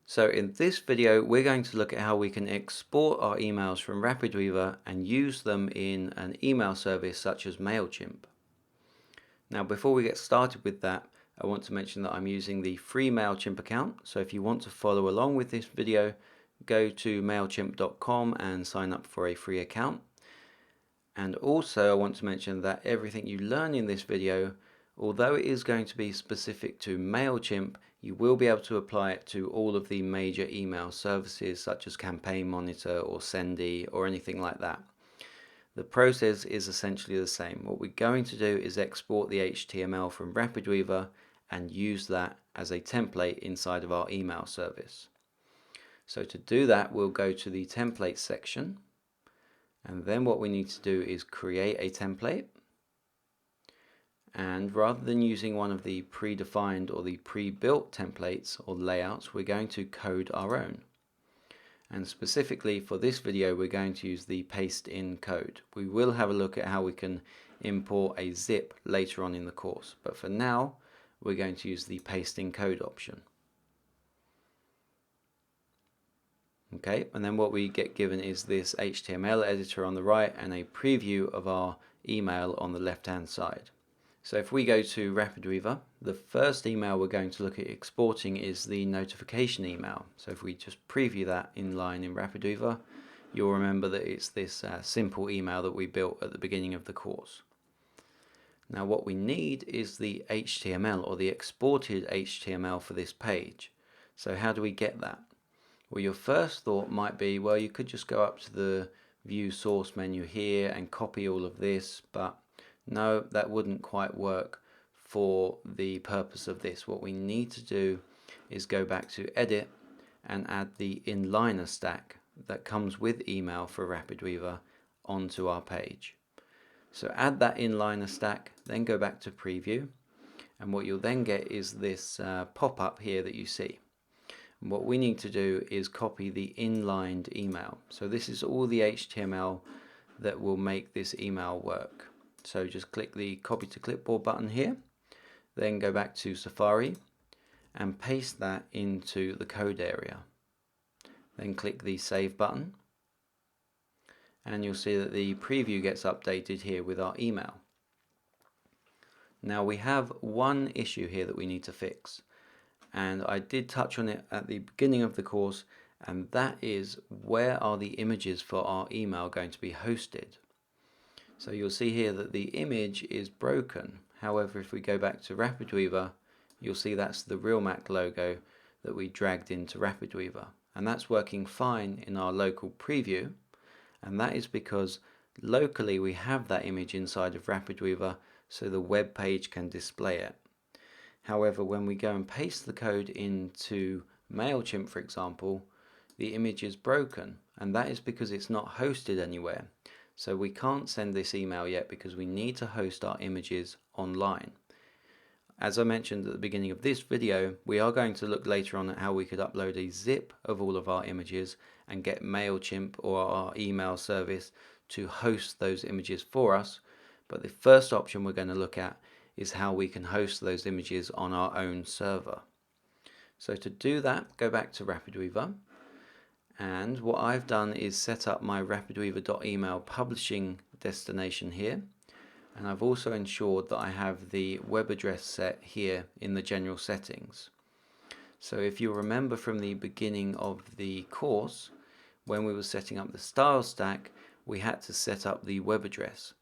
So in this video, we're going to look at how we can export our emails from RapidWeaver and use them in an email service such as MailChimp. Now, before we get started with that, I want to mention that I'm using the free MailChimp account. So if you want to follow along with this video, go to mailchimp.com and sign up for a free account. And also I want to mention that everything you learn in this video, although it is going to be specific to MailChimp, you will be able to apply it to all of the major email services such as Campaign Monitor or Sendy or anything like that. The process is essentially the same. What we're going to do is export the HTML from RapidWeaver and use that as a template inside of our email service. So to do that, we'll go to the template section, and then what we need to do is create a template. And rather than using one of the predefined or the pre-built templates or layouts, we're going to code our own. And specifically for this video, we're going to use the paste in code. We will have a look at how we can import a zip later on in the course, but for now we're going to use the paste in code option. Okay, and then what we get given is this HTML editor on the right and a preview of our email on the left hand side. So if we go to RapidWeaver, the first email we're going to look at exporting is the notification email. So if we just preview that in line in RapidWeaver, you'll remember that it's this simple email that we built at the beginning of the course. Now what we need is the HTML or the exported HTML for this page. So how do we get that? Well, your first thought might be, well, you could just go up to the view source menu here and copy all of this, but no, that wouldn't quite work for the purpose of this. What we need to do is go back to edit and add the inliner stack that comes with email for RapidWeaver onto our page. So add that inliner stack, then go back to preview, and what you'll then get is this pop-up here that you see. And what we need to do is copy the inlined email. So this is all the HTML that will make this email work. So just click the copy to clipboard button here, then go back to Safari and paste that into the code area. Then click the save button and you'll see that the preview gets updated here with our email. Now we have one issue here that we need to fix, and I did touch on it at the beginning of the course, and that is, where are the images for our email going to be hosted? So you'll see here that the image is broken. However, if we go back to RapidWeaver, you'll see that's the RealMac logo that we dragged into RapidWeaver, and that's working fine in our local preview, and that is because locally we have that image inside of RapidWeaver so the web page can display it. However, when we go and paste the code into MailChimp, for example, the image is broken, and that is because it's not hosted anywhere. So we can't send this email yet because we need to host our images online. As I mentioned at the beginning of this video, we are going to look later on at how we could upload a zip of all of our images and get MailChimp or our email service to host those images for us. But the first option we're going to look at is how we can host those images on our own server. So to do that, go back to RapidWeaver. And what I've done is set up my rapidweaver.email publishing destination here, and I've also ensured that I have the web address set here in the general settings. So if you remember from the beginning of the course, when we were setting up the style stack, we had to set up the web address.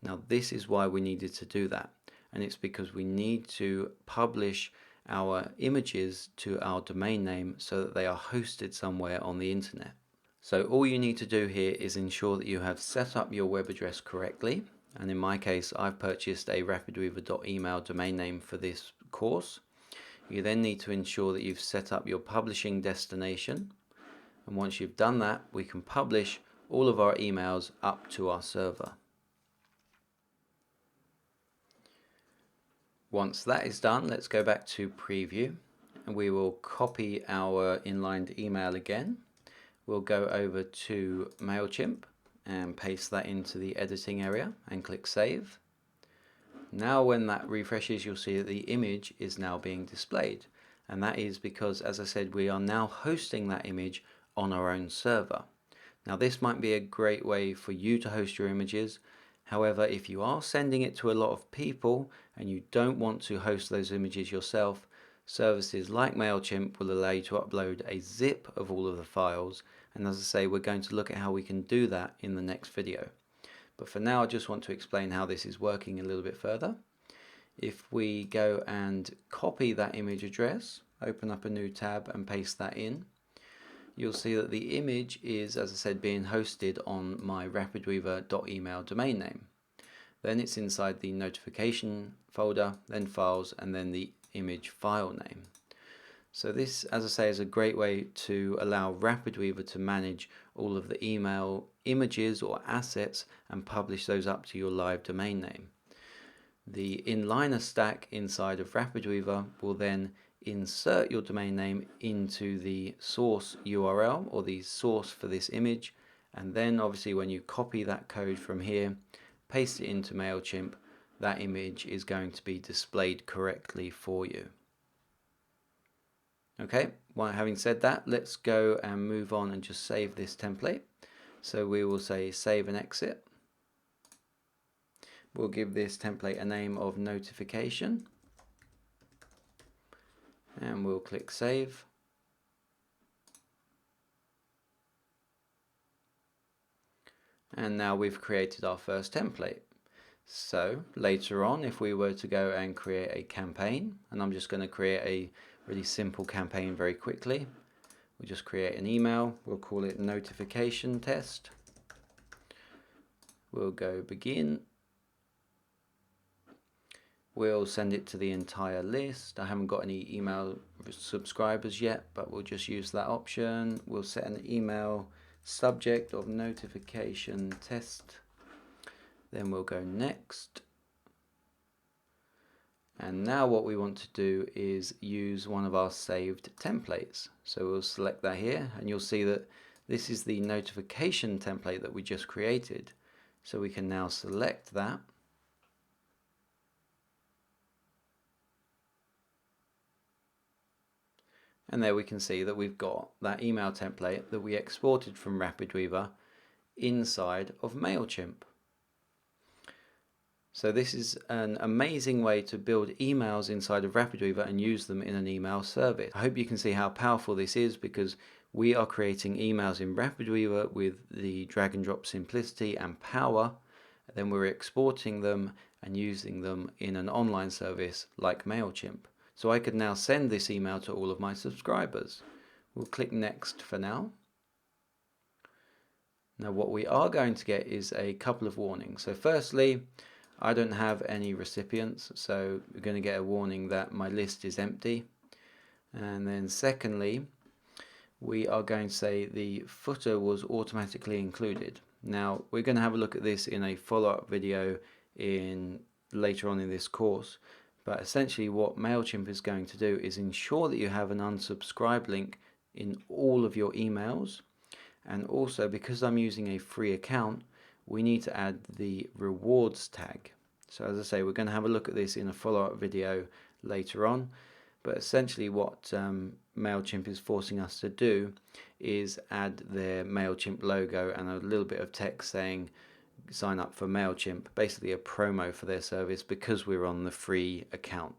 Now this is why we needed to do that, and it's because we need to publish our images to our domain name so that they are hosted somewhere on the internet. So all you need to do here is ensure that you have set up your web address correctly, and in my case I've purchased a rapidweaver.email domain name for this course. You then need to ensure that you've set up your publishing destination, and once you've done that, we can publish all of our emails up to our server. Once that is done, let's go back to preview, and we will copy our inlined email again. We'll go over to MailChimp and paste that into the editing area and click save. Now when that refreshes, you'll see that the image is now being displayed, and that is because, as I said, we are now hosting that image on our own server. Now this might be a great way for you to host your images. However, if you are sending it to a lot of people and you don't want to host those images yourself, services like MailChimp will allow you to upload a zip of all of the files, and as I say, we're going to look at how we can do that in the next video. But for now, I just want to explain how this is working a little bit further. If we go and copy that image address, open up a new tab and paste that in, you'll see that the image is, as I said, being hosted on my rapidweaver.email domain name. Then it's inside the notification folder, then files, and then the image file name. So this, as I say, is a great way to allow RapidWeaver to manage all of the email images or assets and publish those up to your live domain name. The inliner stack inside of RapidWeaver will then insert your domain name into the source URL or the source for this image, and then obviously when you copy that code from here, paste it into MailChimp, that image is going to be displayed correctly for you. Okay, well, having said that, let's go and move on and just save this template. So we will say save and exit. We'll give this template a name of notification, and we'll click save. And now we've created our first template. So later on, if we were to go and create a campaign, and I'm just going to create a really simple campaign very quickly. We'll just create an email. We'll call it notification test. We'll go begin. We'll send it to the entire list. I haven't got any email subscribers yet, but we'll just use that option. We'll set an email subject of notification test. Then we'll go next. And now what we want to do is use one of our saved templates. So we'll select that here, and you'll see that this is the notification template that we just created. So we can now select that. And there we can see that we've got that email template that we exported from RapidWeaver inside of MailChimp. So this is an amazing way to build emails inside of RapidWeaver and use them in an email service. I hope you can see how powerful this is, because we are creating emails in RapidWeaver with the drag and drop simplicity and power. Then we're exporting them and using them in an online service like MailChimp. So I could now send this email to all of my subscribers. We'll click next for now. Now what we are going to get is a couple of warnings. So firstly, I don't have any recipients, so we're going to get a warning that my list is empty. And then secondly, we are going to say the footer was automatically included. Now we're going to have a look at this in a follow-up video later on in this course. But essentially what MailChimp is going to do is ensure that you have an unsubscribe link in all of your emails. And also, because I'm using a free account, we need to add the rewards tag. So as I say, we're going to have a look at this in a follow-up video later on. But essentially what MailChimp is forcing us to do is add their MailChimp logo and a little bit of text saying sign up for MailChimp, basically a promo for their service because we're on the free account.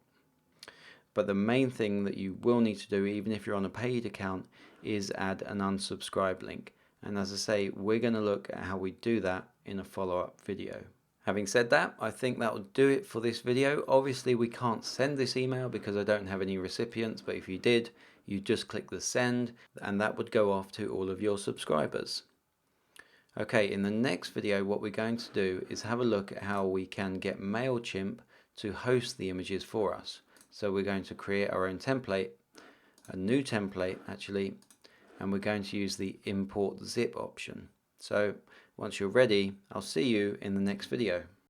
But the main thing that you will need to do, even if you're on a paid account, is add an unsubscribe link. And as I say, we're going to look at how we do that in a follow-up video. Having said that, I think that will do it for this video. Obviously we can't send this email because I don't have any recipients, but if you did, you just click the send and that would go off to all of your subscribers. Okay, in the next video what we're going to do is have a look at how we can get MailChimp to host the images for us. So we're going to create our own template, a new template actually, and we're going to use the import zip option. So once you're ready, I'll see you in the next video.